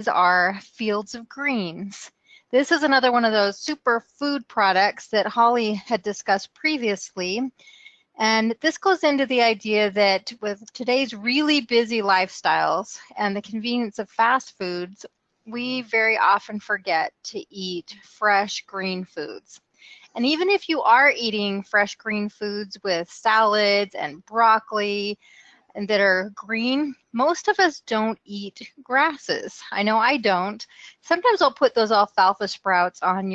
Our Fields of Greens. This is another one of those super food products that Holly had discussed previously. And this goes into the idea that with today's really busy lifestyles and the convenience of fast foods, we very often forget to eat fresh green foods. And even if you are eating fresh green foods with salads and broccoli and that are green, most of us don't eat grasses. I know I don't. Sometimes I'll put those alfalfa sprouts on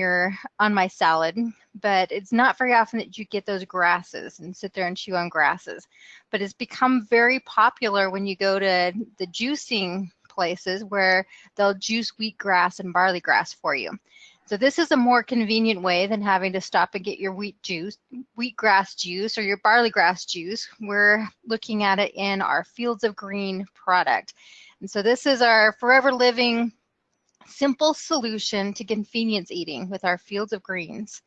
my salad, but it's not very often that you get those grasses and sit there and chew on grasses. But it's become very popular when you go to the juicing places where they'll juice wheatgrass and barley grass for you. So this is a more convenient way than having to stop and get your wheatgrass juice or your barley grass juice. We're looking at it in our Fields of Green product. And so this is our Forever Living simple solution to convenience eating with our Fields of Greens.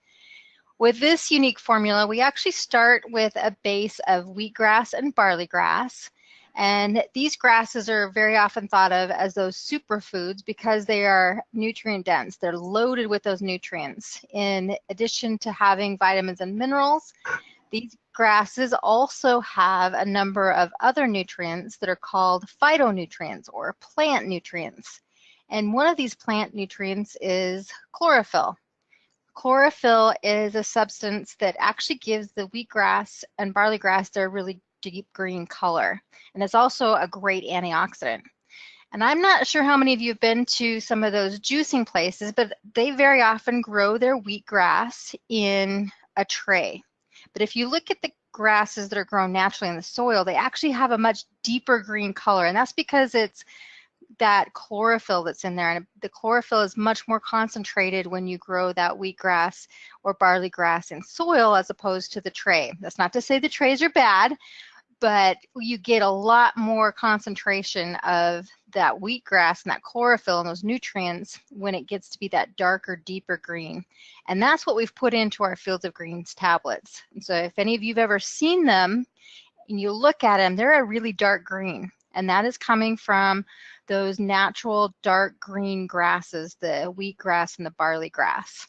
With this unique formula, we actually start with a base of wheatgrass and barley grass. And these grasses are very often thought of as those superfoods because they are nutrient dense. They're loaded with those nutrients. In addition to having vitamins and minerals, these grasses also have a number of other nutrients that are called phytonutrients or plant nutrients. And one of these plant nutrients is chlorophyll. Chlorophyll is a substance that actually gives the wheatgrass and barley grass their really deep green color. And it's also a great antioxidant. And I'm not sure how many of you have been to some of those juicing places, but they very often grow their wheatgrass in a tray. But if you look at the grasses that are grown naturally in the soil, they actually have a much deeper green color. And that's because it's that chlorophyll that's in there. And the chlorophyll is much more concentrated when you grow that wheatgrass or barley grass in soil as opposed to the tray. That's not to say the trays are bad, but you get a lot more concentration of that wheatgrass and that chlorophyll and those nutrients when it gets to be that darker, deeper green. And that's what we've put into our Fields of Greens tablets. And so if any of you have ever seen them and you look at them, they're a really dark green. And that is coming from those natural dark green grasses, the wheatgrass and the barley grass.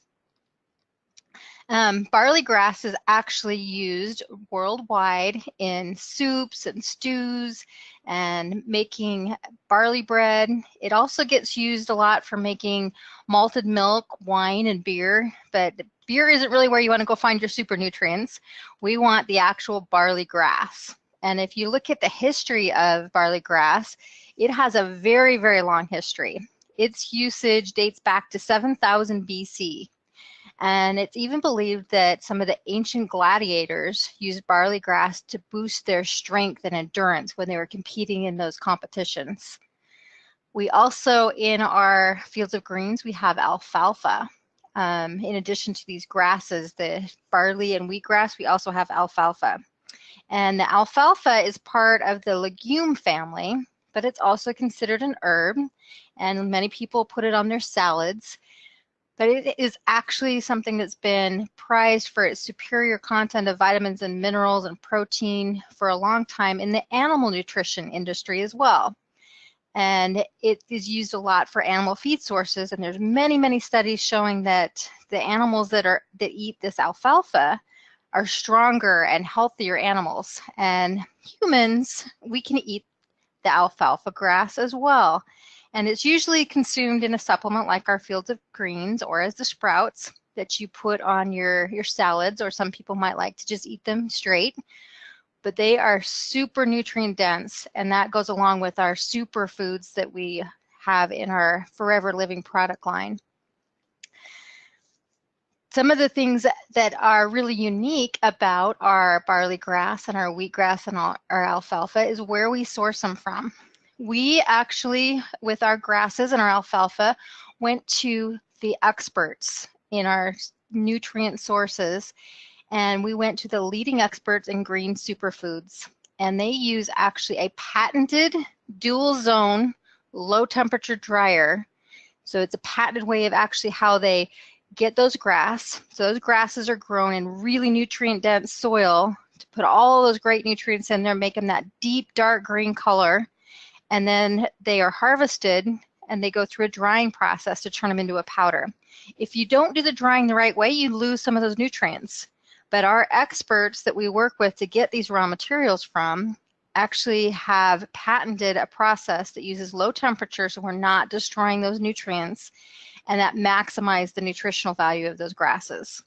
Barley grass is actually used worldwide in soups and stews and making barley bread. It also gets used a lot for making malted milk, wine, and beer, but beer isn't really where you want to go find your super nutrients. We want the actual barley grass. And if you look at the history of barley grass, it has a very, very long history. Its usage dates back to 7000 BC. And it's even believed that some of the ancient gladiators used barley grass to boost their strength and endurance when they were competing in those competitions. We also, in our Fields of Greens, we have alfalfa. In addition to these grasses, the barley and wheatgrass, we also have alfalfa. And the alfalfa is part of the legume family, but it's also considered an herb, and many people put it on their salads. But it is actually something that's been prized for its superior content of vitamins and minerals and protein for a long time in the animal nutrition industry as well. And it is used a lot for animal feed sources, and there's many, many studies showing that the animals that eat this alfalfa are stronger and healthier animals. And humans, we can eat the alfalfa grass as well. And it's usually consumed in a supplement like our Fields of Greens or as the sprouts that you put on your salads, or some people might like to just eat them straight. But they are super nutrient dense, and that goes along with our superfoods that we have in our Forever Living product line. Some of the things that are really unique about our barley grass and our wheatgrass and our alfalfa is where we source them from. We actually, with our grasses and our alfalfa, went to the experts in our nutrient sources, and we went to the leading experts in green superfoods. And they use actually a patented dual zone low temperature dryer. So it's a patented way of actually how they get those grass. So those grasses are grown in really nutrient dense soil to put all those great nutrients in there, make them that deep dark green color. And then they are harvested, and they go through a drying process to turn them into a powder. If you don't do the drying the right way, you lose some of those nutrients. But our experts that we work with to get these raw materials from actually have patented a process that uses low temperature, so we're not destroying those nutrients, and that maximize the nutritional value of those grasses.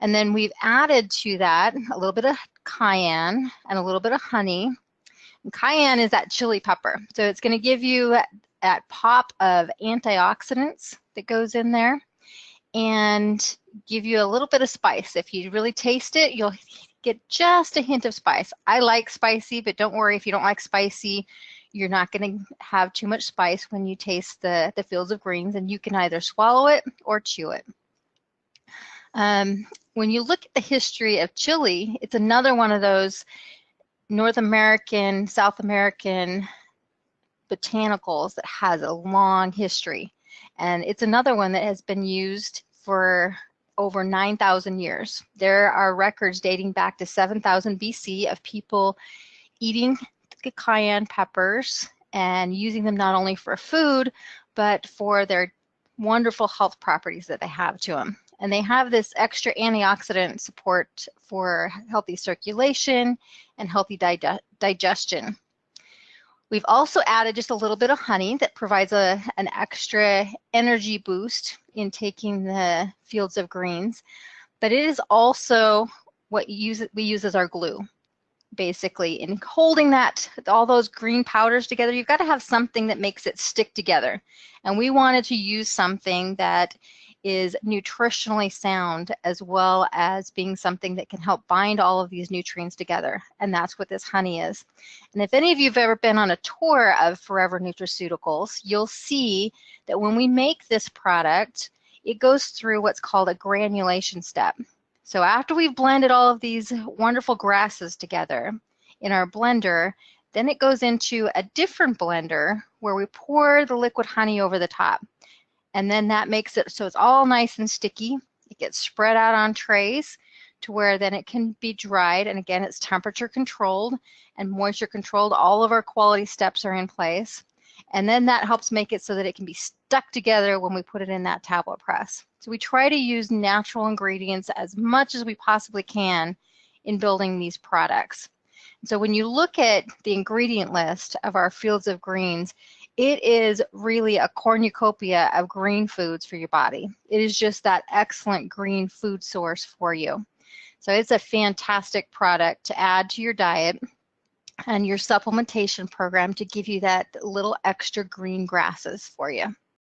And then we've added to that a little bit of cayenne and a little bit of honey. And cayenne is that chili pepper, so it's going to give you that pop of antioxidants that goes in there and give you a little bit of spice. If you really taste it, you'll get just a hint of spice. I like spicy, but don't worry if you don't like spicy, you're not going to have too much spice when you taste the Fields of Greens, and you can either swallow it or chew it. When you look at the history of chili, it's another one of those North American, South American botanicals that has a long history. And it's another one that has been used for over 9,000 years. There are records dating back to 7,000 BC of people eating cayenne peppers and using them not only for food, but for their wonderful health properties that they have to them. And they have this extra antioxidant support for healthy circulation and healthy digestion. We've also added just a little bit of honey that provides an extra energy boost in taking the Fields of Greens, but it is also what we use as our glue, basically. In holding that, all those green powders together, you've got to have something that makes it stick together. And we wanted to use something that is nutritionally sound, as well as being something that can help bind all of these nutrients together. And that's what this honey is. And if any of you have ever been on a tour of Forever Nutraceuticals, you'll see that when we make this product, it goes through what's called a granulation step. So after we've blended all of these wonderful grasses together in our blender, then it goes into a different blender where we pour the liquid honey over the top. And then that makes it so it's all nice and sticky. It gets spread out on trays to where then it can be dried. And again, it's temperature controlled and moisture controlled. All of our quality steps are in place. And then that helps make it so that it can be stuck together when we put it in that tablet press. So we try to use natural ingredients as much as we possibly can in building these products. So when you look at the ingredient list of our Fields of Greens, it is really a cornucopia of green foods for your body. It is just that excellent green food source for you. So it's a fantastic product to add to your diet and your supplementation program to give you that little extra green grasses for you.